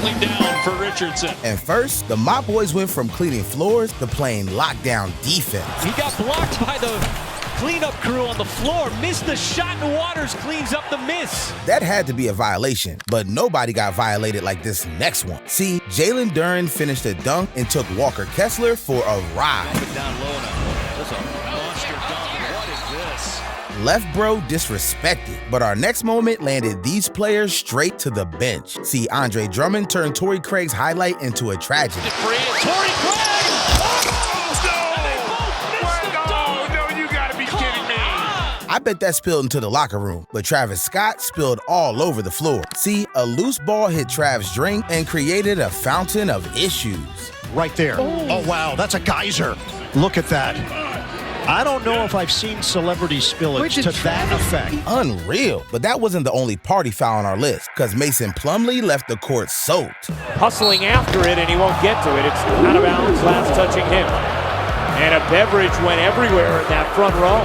settling down for Richardson. And first, the Mop Boys went from cleaning floors to playing lockdown defense. He got blocked by the cleanup crew on the floor. Missed the shot, and Waters cleans up the miss. That had to be a violation, but nobody got violated like this next one. See, Jalen Duren finished a dunk and took Walker Kessler for a ride. Down low enough. That's a monster dunk. What is this? Left bro disrespected, but our next moment landed these players straight to the bench. See, Andre Drummond turned Torrey Craig's highlight into a tragedy. Free and Torrey Craig! I bet that spilled into the locker room, but Travis Scott spilled all over the floor. See, a loose ball hit Trav's drink and created a fountain of issues. Right there. Oh, wow, that's a geyser. Look at that. I don't know if I've seen celebrity spillage to that effect. Unreal. But that wasn't the only party foul on our list, because Mason Plumlee left the court soaked. Hustling after it, and he won't get to it. It's out of bounds, last touching him. And a beverage went everywhere in that front row.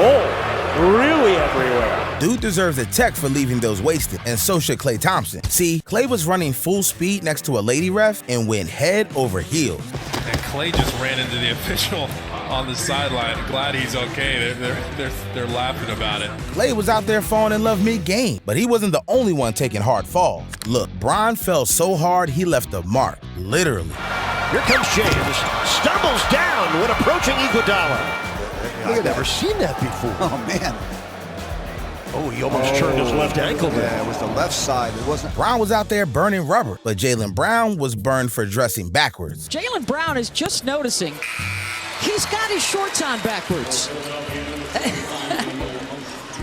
Oh. Really everywhere. Dude deserves a tech for leaving those wasted, and so should Klay Thompson. See, Klay was running full speed next to a lady ref and went head over heels. And Klay just ran into the official on the sideline. Glad he's okay. They're laughing about it. Klay was out there falling in love mid-game, but he wasn't the only one taking hard falls. Look, Bron fell so hard he left a mark, literally. Here comes James, stumbles down when approaching Iguodala. I've never seen that before. Oh, man. Oh, he almost turned his left ankle there. Yeah, it was the left side. It wasn't. Brown was out there burning rubber, but Jaylen Brown was burned for dressing backwards. Jaylen Brown is just noticing he's got his shorts on backwards.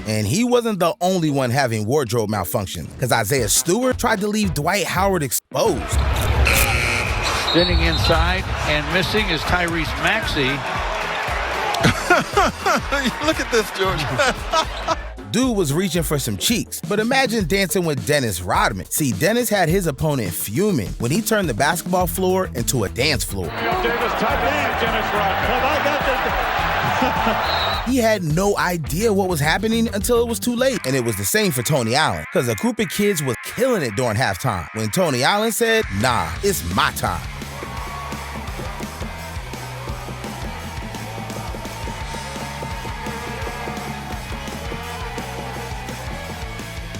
And he wasn't the only one having wardrobe malfunction, because Isaiah Stewart tried to leave Dwight Howard exposed. Spinning inside and missing is Tyrese Maxey. Look at this, George. Dude was reaching for some cheeks, but imagine dancing with Dennis Rodman. See, Dennis had his opponent fuming when he turned the basketball floor into a dance floor. He had no idea what was happening until it was too late. And it was the same for Tony Allen, because a group of kids was killing it during halftime when Tony Allen said, "Nah, it's my time."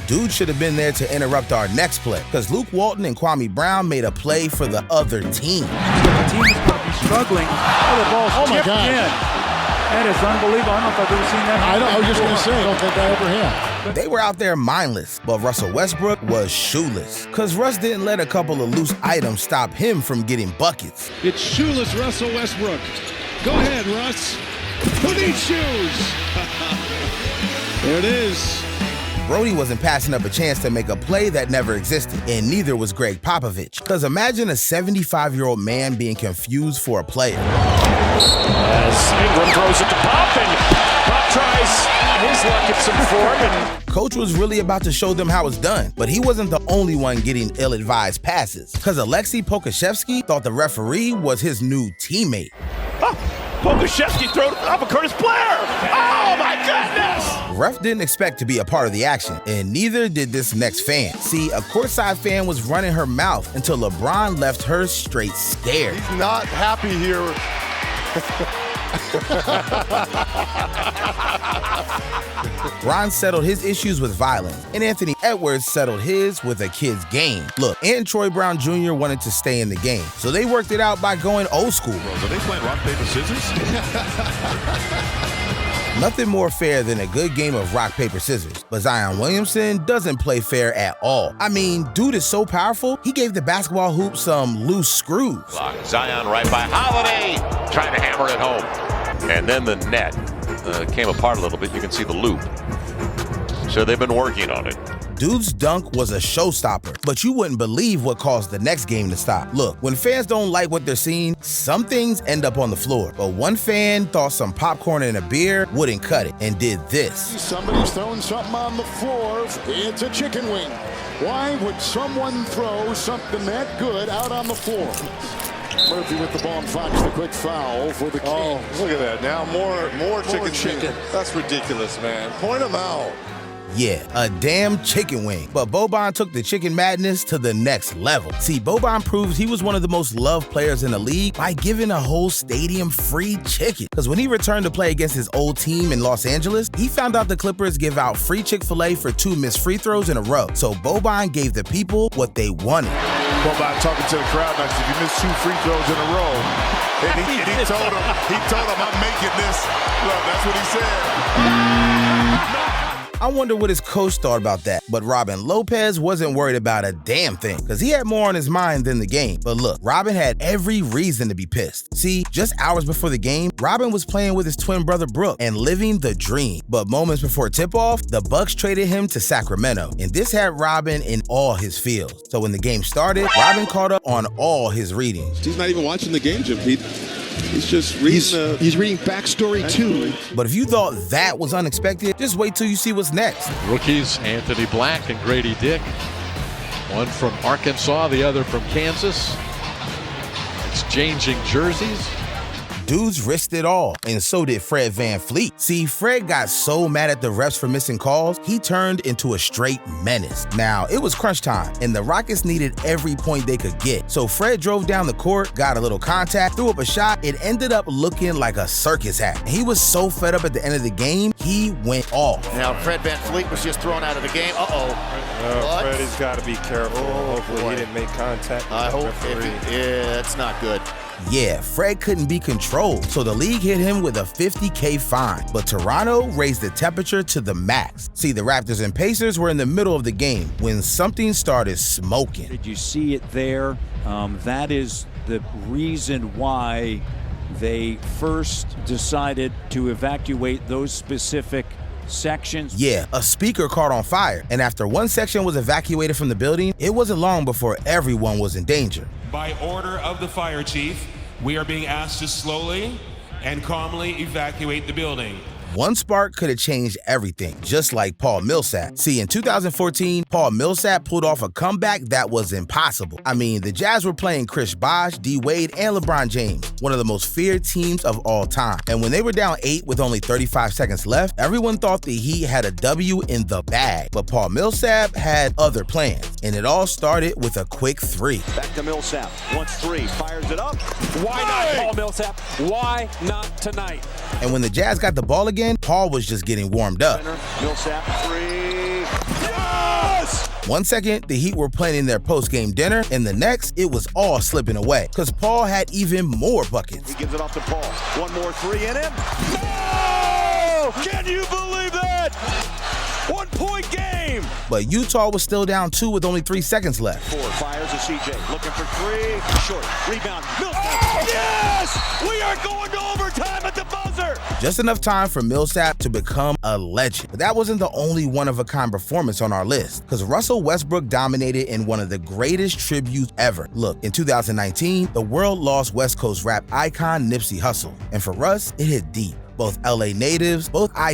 Dude should have been there to interrupt our next play, because Luke Walton and Kwame Brown made a play for the other team. The team is probably struggling. Oh, the ball's tipped in. That is unbelievable. I don't know if I've ever seen that. I was just going to say, I don't think I ever have. They were out there mindless, but Russell Westbrook was shoeless, because Russ didn't let a couple of loose items stop him from getting buckets. It's shoeless Russell Westbrook. Go ahead, Russ. Put these shoes. There it is. Brody wasn't passing up a chance to make a play that never existed, and neither was Greg Popovich. Because imagine a 75-year-old man being confused for a player. As Ingram throws it to Pop, and Pop tries his luck at some form. And Coach was really about to show them how it's done, but he wasn't the only one getting ill-advised passes. Because Alexei Pokusevski thought the referee was his new teammate. Pokusevski throws it off of Curtis Blair. Oh, my goodness! Ref didn't expect to be a part of the action, and neither did this next fan. See, a courtside fan was running her mouth until LeBron left her straight scared. He's not happy here. Bron settled his issues with violence, and Anthony Edwards settled his with a kid's game. Look, and Troy Brown Jr. wanted to stay in the game, so they worked it out by going old school. Are they playing rock, paper, scissors? Nothing more fair than a good game of rock, paper, scissors, but Zion Williamson doesn't play fair at all. I mean, dude is so powerful, he gave the basketball hoop some loose screws. Zion right by Holiday, trying to hammer it home. And then the net came apart a little bit. You can see the loop. So they've been working on it. Dude's dunk was a showstopper, but you wouldn't believe what caused the next game to stop. Look, when fans don't like what they're seeing, some things end up on the floor. But one fan thought some popcorn and a beer wouldn't cut it and did this. Somebody's throwing something on the floor. It's a chicken wing. Why would someone throw something that good out on the floor? Murphy with the ball and Fox the quick foul for the Kings. Oh, look at that. Now more chicken. That's ridiculous, man. Point them out. Yeah, a damn chicken wing. But Boban took the chicken madness to the next level. See, Boban proves he was one of the most loved players in the league by giving a whole stadium free chicken. Because when he returned to play against his old team in Los Angeles, he found out the Clippers give out free Chick-fil-A for 2 missed free throws in a row. So Boban gave the people what they wanted. Boban talking to the crowd like, if you miss 2 free throws in a row, and he told him, I'm making this. Look, that's what he said. I wonder what his coach thought about that, but Robin Lopez wasn't worried about a damn thing, because he had more on his mind than the game. But look, Robin had every reason to be pissed. See, just hours before the game, Robin was playing with his twin brother Brook and living the dream. But moments before tip-off, the Bucks traded him to Sacramento, and this had Robin in all his feels. So when the game started, Robin caught up on all his readings. He's not even watching the game, Jim Pete. He's just reading He's reading backstory too. But if you thought that was unexpected, just wait till you see what's next. Rookies Anthony Black and Grady Dick. One from Arkansas, the other from Kansas. Exchanging jerseys. Dudes risked it all, and so did Fred VanVleet. See, Fred got so mad at the refs for missing calls, he turned into a straight menace. Now, it was crunch time, and the Rockets needed every point they could get. So Fred drove down the court, got a little contact, threw up a shot. It ended up looking like a circus act. And he was so fed up at the end of the game, he went off. Now, Fred VanVleet was just thrown out of the game. Freddie's got to be careful. Hopefully he didn't make contact. I hope. That's not good. Yeah, Fred couldn't be controlled, so the league hit him with a $50K fine. But Toronto raised the temperature to the max. See, the Raptors and Pacers were in the middle of the game when something started smoking. Did you see it there? That is the reason why they first decided to evacuate those specific sections. Yeah, a speaker caught on fire, and after one section was evacuated from the building, it wasn't long before everyone was in danger. By order of the fire chief, we are being asked to slowly and calmly evacuate the building. One spark could have changed everything, just like Paul Millsap. See, in 2014, Paul Millsap pulled off a comeback that was impossible. I mean, the Jazz were playing Chris Bosh, D. Wade, and LeBron James, one of the most feared teams of all time. And when they were down 8 with only 35 seconds left, everyone thought the Heat had a W in the bag. But Paul Millsap had other plans, and it all started with a quick 3. Back to Millsap. Wants 3. Fires it up. Why not Paul Millsap? Why not tonight? And when the Jazz got the ball again, Paul was just getting warmed up. Millsap 3. Yes! 1 second, the Heat were planning their post-game dinner, and the next, it was all slipping away, because Paul had even more buckets. He gives it off to Paul. One more 3 in him. No! Can you believe that? 1-point game! But Utah was still down 2 with only 3 seconds left. 4 fires to CJ. Looking for 3. Short. Rebound. Millsap. Oh, yes! We are going to overtime at the buzzer! Just enough time for Millsap to become a legend. But that wasn't the only one-of-a-kind performance on our list, because Russell Westbrook dominated in one of the greatest tributes ever. Look, in 2019, the world lost West Coast rap icon Nipsey Hussle. And for Russ, it hit deep. Both LA natives, both